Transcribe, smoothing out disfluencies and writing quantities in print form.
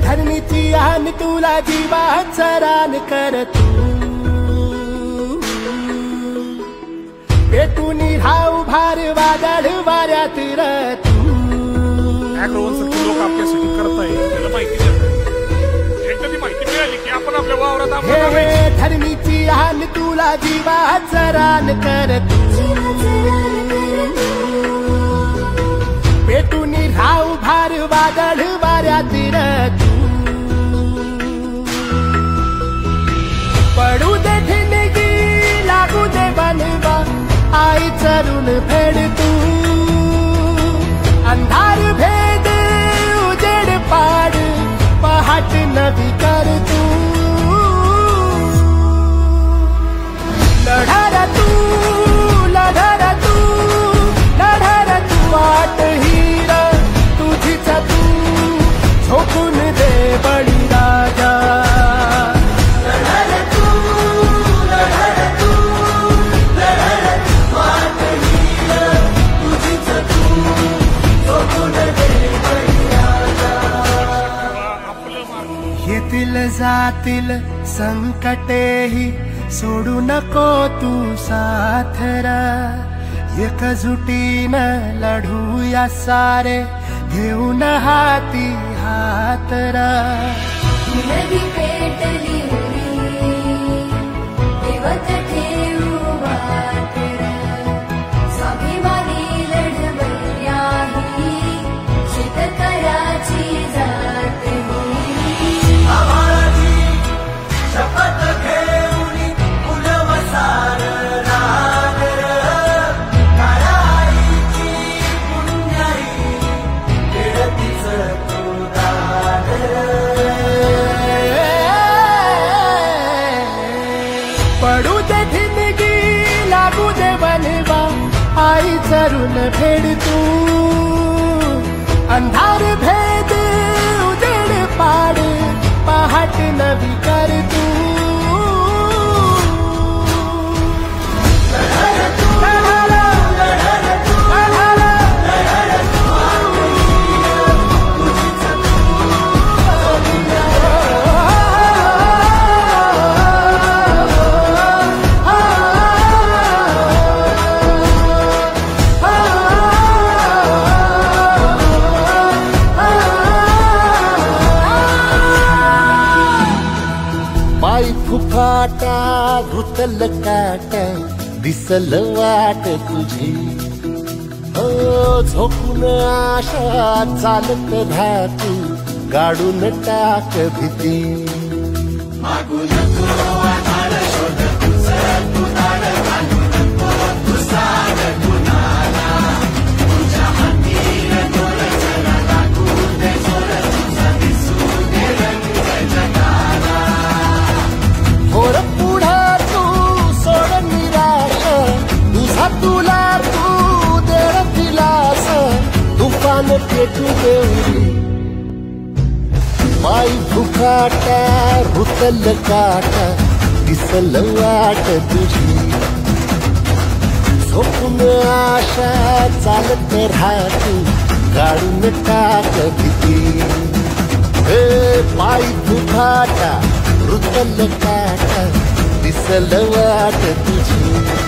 धरणीची आन तुला जीवाचा रान कर तू पेटून राहू भार वादळ वाऱ्यात र तू लोक आपल्यासाठी करताय त्याला माहिती देतात एकदा ती माहिती मिळाली की आपण आपल्या वावरात धरणीची आन तुला जीवाचा रान कर तू पेटून राहू भार वादळ वाऱ्यात र तू पडू दे ठिणगी लागू दे बनवा आई चरून फेड तू अंधार भेद उजेड पाड पहाट नवी कर तू लढार तू लढार तू लढार तू वाट हीर तुझीच तू झोपून दे बळीराजा येतील जातील संकटेही सोडू नको तू साथरा एकजुटीनं लढूया सारे घेऊन हाती हातरा नदी पेटली देवत ठेवू वाटरा स्वाभिमानी लढवयाही शेतकऱ्याची जात शपथ घेऊन फुलवसार रागर काळाईची पुण्याई खेळतीच तू दादर पडू दे ठिणगी लागू दे बनवा आई चरून फेड तू अंधार भेद उजेड पाड पहाट नवी कर तू फुफाटा घुतल काट दिसल वाट तुझी हो झोपून आशा चालत धातू गाडून टाक भीती मागू नको आधार शोध तुझं तू ताड घालू नको तुझा गुणाला तुझ्या हातीर दोर चला लागू दे जोर तुझा दिसू दे रंग जगाला होर पुढे तू सोड निराश तुझा तुला तू देर दिलास तुफान पेटू देऊरी माई फुफाटा रुतल काटा दिसल वाट तुझी झोपून आशा चालत राहतू काढून टाक भीती हे माई फुफाटा रुतल काटा दिसल वाट तुझी